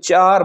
4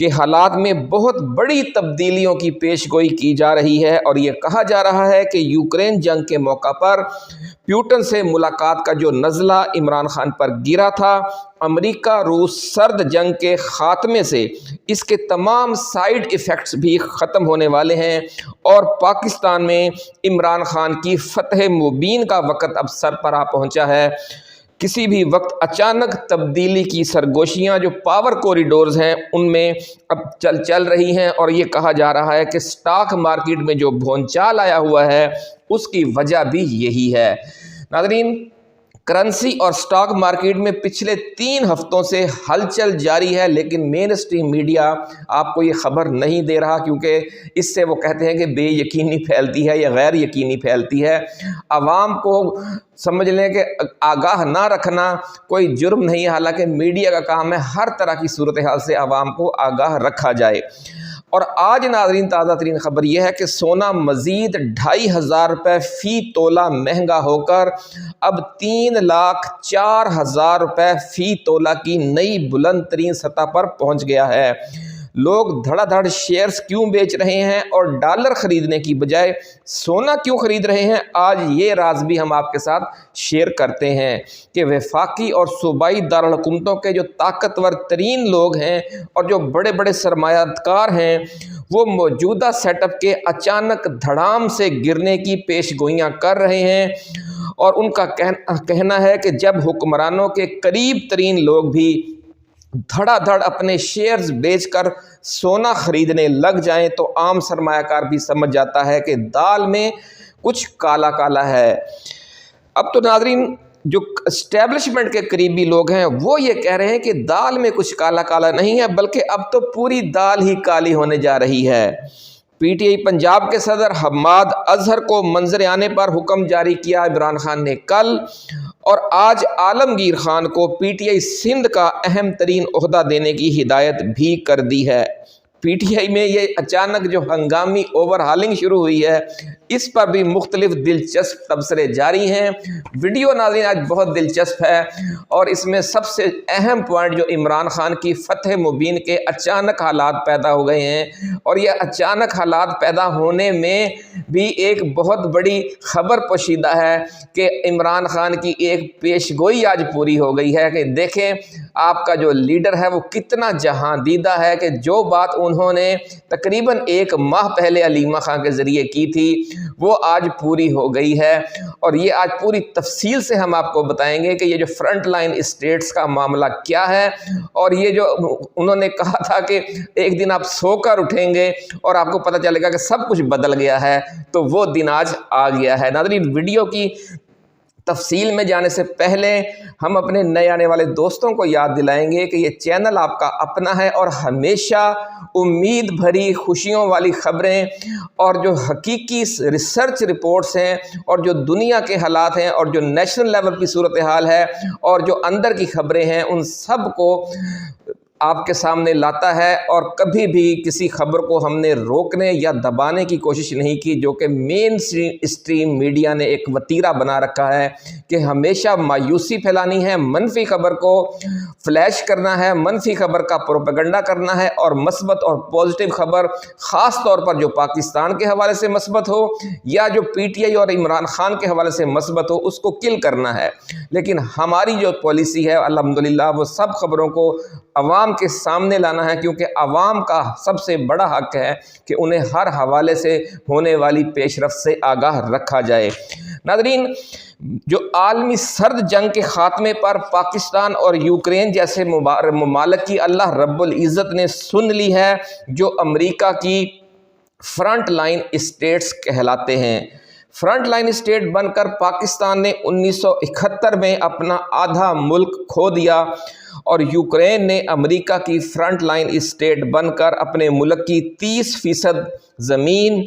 کہ حالات میں بہت بڑی تبدیلیوں کی پیش گوئی کی جا رہی ہے، اور یہ کہا جا رہا ہے کہ یوکرین جنگ کے موقع پر پیوٹن سے ملاقات کا جو نزلہ عمران خان پر گرا تھا، امریکہ روس سرد جنگ کے خاتمے سے اس کے تمام سائیڈ ایفیکٹس بھی ختم ہونے والے ہیں، اور پاکستان میں عمران خان کی فتح مبین کا وقت اب سر پر آ پہنچا ہے۔ کسی بھی وقت اچانک تبدیلی کی سرگوشیاں جو پاور کوریڈورز ہیں ان میں اب چل رہی ہیں، اور یہ کہا جا رہا ہے کہ سٹاک مارکیٹ میں جو بھونچال آیا ہوا ہے اس کی وجہ بھی یہی ہے۔ ناظرین، کرنسی اور سٹاک مارکیٹ میں پچھلے 3 ہفتوں سے ہلچل جاری ہے، لیکن مین اسٹریم میڈیا آپ کو یہ خبر نہیں دے رہا، کیونکہ اس سے وہ کہتے ہیں کہ بے یقینی پھیلتی ہے یا غیر یقینی پھیلتی ہے۔ عوام کو سمجھ لیں کہ آگاہ نہ رکھنا کوئی جرم نہیں ہے، حالانکہ میڈیا کا کام ہے ہر طرح کی صورتحال سے عوام کو آگاہ رکھا جائے۔ اور آج ناظرین تازہ ترین خبر یہ ہے کہ سونا مزید 2500 روپے فی تولہ مہنگا ہو کر اب 3,04,000 روپے فی تولہ کی نئی بلند ترین سطح پر پہنچ گیا ہے۔ لوگ دھڑا دھڑ شیئرز کیوں بیچ رہے ہیں اور ڈالر خریدنے کی بجائے سونا کیوں خرید رہے ہیں، آج یہ راز بھی ہم آپ کے ساتھ شیئر کرتے ہیں کہ وفاقی اور صوبائی دارالحکومتوں کے جو طاقتور ترین لوگ ہیں اور جو بڑے بڑے سرمایہ کار ہیں، وہ موجودہ سیٹ اپ کے اچانک دھڑام سے گرنے کی پیش گوئیاں کر رہے ہیں، اور ان کا کہنا ہے کہ جب حکمرانوں کے قریب ترین لوگ بھی دھڑا دھڑ اپنے شیئرز بیچ کر سونا خریدنے لگ جائیں تو عام سرمایہ کار بھی سمجھ جاتا ہے کہ دال میں کچھ کالا کالا ہے۔ اب تو ناظرین جو اسٹیبلشمنٹ کے قریبی لوگ ہیں وہ یہ کہہ رہے ہیں کہ دال میں کچھ کالا کالا نہیں ہے، بلکہ اب تو پوری دال ہی کالی ہونے جا رہی ہے۔ پی ٹی آئی پنجاب کے صدر حماد اظہر کو منظر آنے پر حکم جاری کیا عمران خان نے کل، اور آج عالمگیر خان کو پی ٹی آئی سندھ کا اہم ترین عہدہ دینے کی ہدایت بھی کر دی ہے۔ پی ٹی آئی میں یہ اچانک جو ہنگامی اوور ہالنگ شروع ہوئی ہے، اس پر بھی مختلف دلچسپ تبصرے جاری ہیں۔ ویڈیو ناظرین آج بہت دلچسپ ہے، اور اس میں سب سے اہم پوائنٹ جو عمران خان کی فتح مبین کے اچانک حالات پیدا ہو گئے ہیں، اور یہ اچانک حالات پیدا ہونے میں بھی ایک بہت بڑی خبر پوشیدہ ہے کہ عمران خان کی ایک پیش گوئی آج پوری ہو گئی ہے کہ دیکھیں آپ کا جو لیڈر ہے وہ کتنا جہاں دیدہ ہے، کہ جو بات انہوں نے تقریباً 1 ماہ پہلے علیمہ خان کے ذریعے کی تھی وہ آج پوری ہو گئی ہے، اور یہ آج پوری تفصیل سے ہم آپ کو بتائیں گے کہ یہ جو فرنٹ لائن اسٹیٹس کا معاملہ کیا ہے، اور یہ جو انہوں نے کہا تھا کہ ایک دن آپ سو کر اٹھیں گے اور آپ کو پتہ چلے گا کہ سب کچھ بدل گیا ہے، تو وہ دن آج آ گیا ہے۔ ناظرین، ویڈیو کی تفصیل میں جانے سے پہلے ہم اپنے نئے آنے والے دوستوں کو یاد دلائیں گے کہ یہ چینل آپ کا اپنا ہے، اور ہمیشہ امید بھری خوشیوں والی خبریں اور جو حقیقی ریسرچ رپورٹس ہیں اور جو دنیا کے حالات ہیں اور جو نیشنل لیول کی صورتحال ہے اور جو اندر کی خبریں ہیں، ان سب کو آپ کے سامنے لاتا ہے، اور کبھی بھی کسی خبر کو ہم نے روکنے یا دبانے کی کوشش نہیں کی، جو کہ مین اسٹریم میڈیا نے ایک وتیرہ بنا رکھا ہے کہ ہمیشہ مایوسی پھیلانی ہے، منفی خبر کو فلیش کرنا ہے، منفی خبر کا پروپیگنڈا کرنا ہے، اور مثبت اور پازیٹیو خبر خاص طور پر جو پاکستان کے حوالے سے مثبت ہو یا جو پی ٹی آئی اور عمران خان کے حوالے سے مثبت ہو اس کو کل کرنا ہے۔ لیکن ہماری جو پالیسی ہے الحمدللہ وہ سب خبروں کو عوام کے سامنے لانا ہے، کیونکہ عوام کا سب سے بڑا حق ہے کہ انہیں ہر حوالے سے ہونے والی پیش رفت سے آگاہ رکھا جائے۔ ناظرین، جو عالمی سرد جنگ کے خاتمے پر پاکستان اور یوکرین جیسے ممالک کی اللہ رب العزت نے سن لی ہے، جو امریکہ کی فرنٹ لائن اسٹیٹس کہلاتے ہیں۔ فرنٹ لائن اسٹیٹ بن کر پاکستان نے 1971 میں اپنا آدھا ملک کھو دیا، اور یوکرین نے امریکہ کی فرنٹ لائن اسٹیٹ بن کر اپنے ملک کی 30% زمین،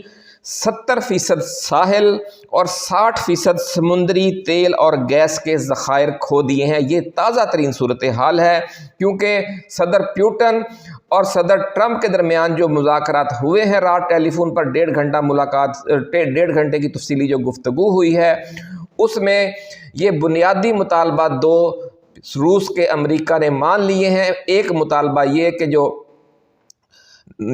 70% ساحل اور 60% سمندری تیل اور گیس کے ذخائر کھو دیے ہیں۔ یہ تازہ ترین صورتحال ہے، کیونکہ صدر پیوٹن اور صدر ٹرمپ کے درمیان جو مذاکرات ہوئے ہیں، رات ٹیلی فون پر 1.5 گھنٹے کی تفصیلی جو گفتگو ہوئی ہے، اس میں یہ بنیادی مطالبات 2 روس کے امریکہ نے مان لیے ہیں۔ ایک مطالبہ یہ کہ جو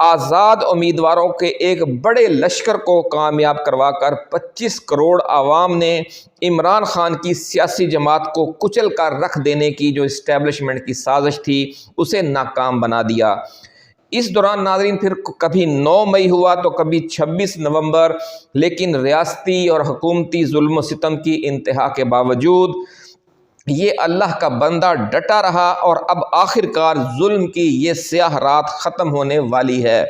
آزاد امیدواروں کے ایک بڑے لشکر کو کامیاب کروا کر 25 کروڑ عوام نے عمران خان کی سیاسی جماعت کو کچل کر رکھ دینے کی جو اسٹیبلشمنٹ کی سازش تھی اسے ناکام بنا دیا۔ اس دوران ناظرین پھر کبھی 9 مئی ہوا تو کبھی 26 نومبر، لیکن ریاستی اور حکومتی ظلم و ستم کی انتہا کے باوجود یہ اللہ کا بندہ ڈٹا رہا اور اب آخرکار ظلم کی یہ سیاہ رات ختم ہونے والی ہے۔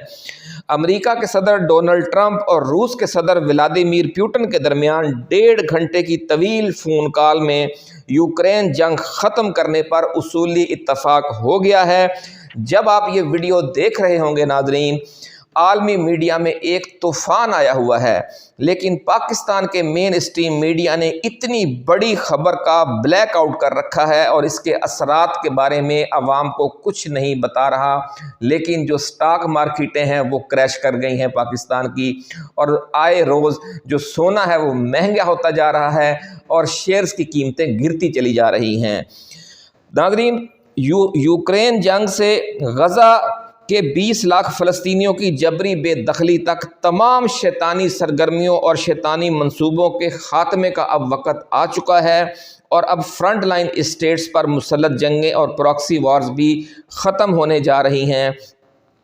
امریکہ کے صدر ڈونلڈ ٹرمپ اور روس کے صدر ولادیمیر پیوٹن کے درمیان 1.5 گھنٹے کی طویل فون کال میں یوکرین جنگ ختم کرنے پر اصولی اتفاق ہو گیا ہے۔ جب آپ یہ ویڈیو دیکھ رہے ہوں گے ناظرین، عالمی میڈیا میں ایک طوفان آیا ہوا ہے، لیکن پاکستان کے مین اسٹریم میڈیا نے اتنی بڑی خبر کا بلیک آؤٹ کر رکھا ہے اور اس کے اثرات کے بارے میں عوام کو کچھ نہیں بتا رہا۔ لیکن جو سٹاک مارکیٹیں ہیں وہ کریش کر گئی ہیں پاکستان کی، اور آئے روز جو سونا ہے وہ مہنگا ہوتا جا رہا ہے اور شیئرز کی قیمتیں گرتی چلی جا رہی ہیں۔ ناظرین، یوکرین جنگ سے غزہ کہ 20 لاکھ فلسطینیوں کی جبری بے دخلی تک تمام شیطانی سرگرمیوں اور شیطانی منصوبوں کے خاتمے کا اب وقت آ چکا ہے، اور اب فرنٹ لائن اسٹیٹس پر مسلط جنگیں اور پراکسی وارز بھی ختم ہونے جا رہی ہیں۔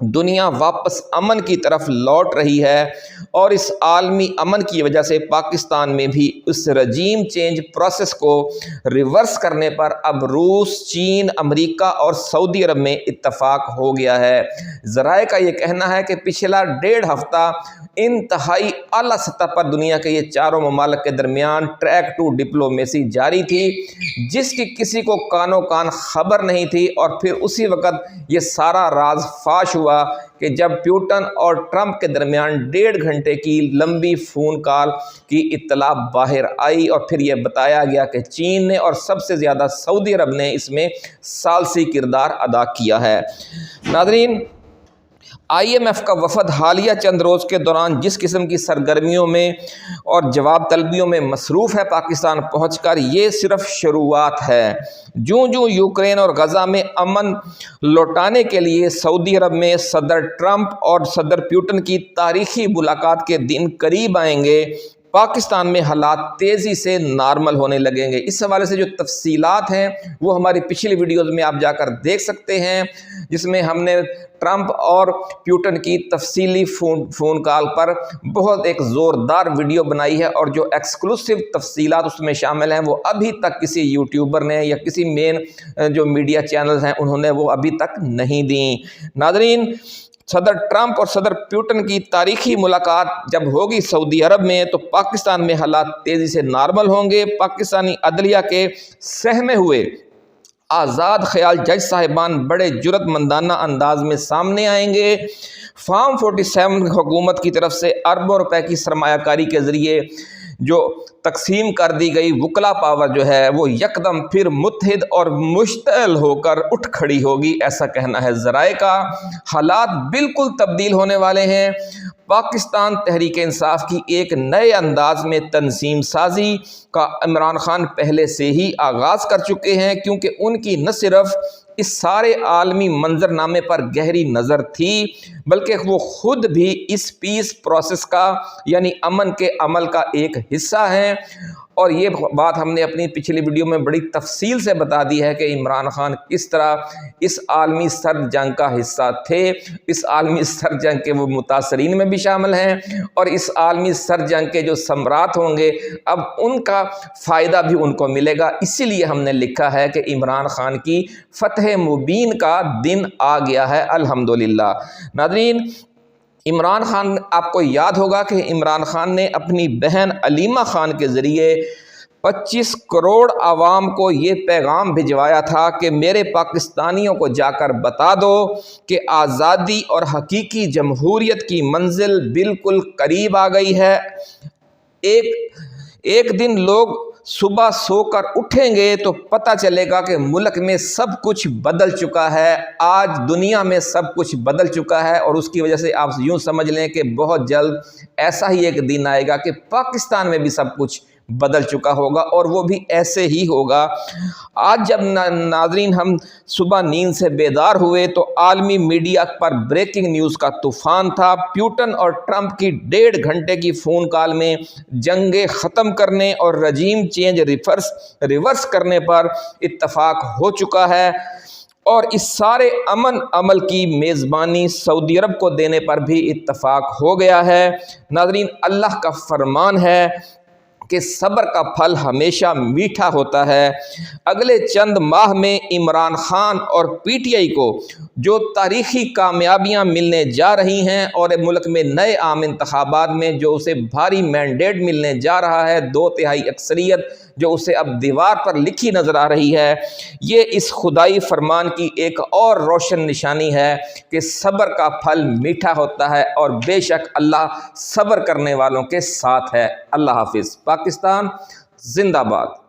دنیا واپس امن کی طرف لوٹ رہی ہے، اور اس عالمی امن کی وجہ سے پاکستان میں بھی اس رجیم چینج پروسیس کو ریورس کرنے پر اب روس، چین، امریکہ اور سعودی عرب میں اتفاق ہو گیا ہے۔ ذرائع کا یہ کہنا ہے کہ پچھلا 1.5 ہفتہ انتہائی اعلیٰ سطح پر دنیا کے یہ چاروں ممالک کے درمیان ٹریک ٹو ڈپلومیسی جاری تھی، جس کی کسی کو کانوں کان خبر نہیں تھی، اور پھر اسی وقت یہ سارا راز فاش ہوا کہ جب پیوٹن اور ٹرمپ کے درمیان 1.5 گھنٹے کی لمبی فون کال کی اطلاع باہر آئی، اور پھر یہ بتایا گیا کہ چین نے اور سب سے زیادہ سعودی عرب نے اس میں ثالثی کردار ادا کیا ہے۔ ناظرین، IMF کا وفد حالیہ چند روز کے دوران جس قسم کی سرگرمیوں میں اور جواب طلبیوں میں مصروف ہے پاکستان پہنچ کر، یہ صرف شروعات ہے۔ جوں جوں یوکرین اور غزہ میں امن لوٹانے کے لیے سعودی عرب میں صدر ٹرمپ اور صدر پیوٹن کی تاریخی ملاقات کے دن قریب آئیں گے، پاکستان میں حالات تیزی سے نارمل ہونے لگیں گے۔ اس حوالے سے جو تفصیلات ہیں وہ ہماری پچھلی ویڈیوز میں آپ جا کر دیکھ سکتے ہیں، جس میں ہم نے ٹرمپ اور پیوٹن کی تفصیلی فون کال پر بہت ایک زوردار ویڈیو بنائی ہے، اور جو ایکسکلوسیو تفصیلات اس میں شامل ہیں وہ ابھی تک کسی یوٹیوبر نے یا کسی مین جو میڈیا چینلز ہیں انہوں نے وہ ابھی تک نہیں دیں۔ ناظرین، صدر ٹرمپ اور صدر پیوٹن کی تاریخی ملاقات جب ہوگی سعودی عرب میں تو پاکستان میں حالات تیزی سے نارمل ہوں گے۔ پاکستانی عدلیہ کے سہمے ہوئے آزاد خیال جج صاحبان بڑے جرأت مندانہ انداز میں سامنے آئیں گے۔ فارم 47 حکومت کی طرف سے اربوں روپے کی سرمایہ کاری کے ذریعے جو تقسیم کر دی گئی وکلا پاور جو ہے وہ یکدم پھر متحد اور مشتعل ہو کر اٹھ کھڑی ہوگی، ایسا کہنا ہے ذرائع کا۔ حالات بالکل تبدیل ہونے والے ہیں۔ پاکستان تحریک انصاف کی ایک نئے انداز میں تنظیم سازی کا عمران خان پہلے سے ہی آغاز کر چکے ہیں، کیونکہ ان کی نہ صرف اس سارے عالمی منظرنامے پر گہری نظر تھی، بلکہ وہ خود بھی اس پیس پروسیس کا یعنی امن کے عمل کا ایک حصہ ہیں۔ اور یہ بات ہم نے اپنی پچھلی ویڈیو میں بڑی تفصیل سے بتا دی ہے کہ عمران خان کس طرح اس عالمی سرد جنگ کا حصہ تھے، اس عالمی سرد جنگ کے وہ متاثرین میں بھی شامل ہیں، اور اس عالمی سرد جنگ کے جو ثمرات ہوں گے اب ان کا فائدہ بھی ان کو ملے گا۔ اسی لیے ہم نے لکھا ہے کہ عمران خان کی فتح مبین کا دن آ گیا ہے، الحمدللہ۔ ناظرین، عمران خان، آپ کو یاد ہوگا کہ عمران خان نے اپنی بہن علیمہ خان کے ذریعے 25 کروڑ عوام کو یہ پیغام بھجوایا تھا کہ میرے پاکستانیوں کو جا کر بتا دو کہ آزادی اور حقیقی جمہوریت کی منزل بالکل قریب آ گئی ہے۔ ایک دن لوگ صبح سو کر اٹھیں گے تو پتہ چلے گا کہ ملک میں سب کچھ بدل چکا ہے، آج دنیا میں سب کچھ بدل چکا ہے، اور اس کی وجہ سے آپ یوں سمجھ لیں کہ بہت جلد ایسا ہی ایک دن آئے گا کہ پاکستان میں بھی سب کچھ بدل چکا ہوگا اور وہ بھی ایسے ہی ہوگا۔ آج جب ناظرین ہم صبح نیند سے بیدار ہوئے تو عالمی میڈیا پر بریکنگ نیوز کا طوفان تھا۔ پیوٹن اور ٹرمپ کی 1.5 گھنٹے کی فون کال میں جنگیں ختم کرنے اور رجیم چینج ریورس کرنے پر اتفاق ہو چکا ہے، اور اس سارے امن عمل کی میزبانی سعودی عرب کو دینے پر بھی اتفاق ہو گیا ہے۔ ناظرین، اللہ کا فرمان ہے کہ صبر کا پھل ہمیشہ میٹھا ہوتا ہے۔ اگلے چند ماہ میں عمران خان اور پی ٹی آئی کو جو تاریخی کامیابیاں ملنے جا رہی ہیں اور ملک میں نئے عام انتخابات میں جو اسے بھاری مینڈیٹ ملنے جا رہا ہے، 2/3 اکثریت جو اسے اب دیوار پر لکھی نظر آ رہی ہے، یہ اس خدائی فرمان کی ایک اور روشن نشانی ہے کہ صبر کا پھل میٹھا ہوتا ہے، اور بے شک اللہ صبر کرنے والوں کے ساتھ ہے۔ اللہ حافظ۔ پاکستان زندہ باد۔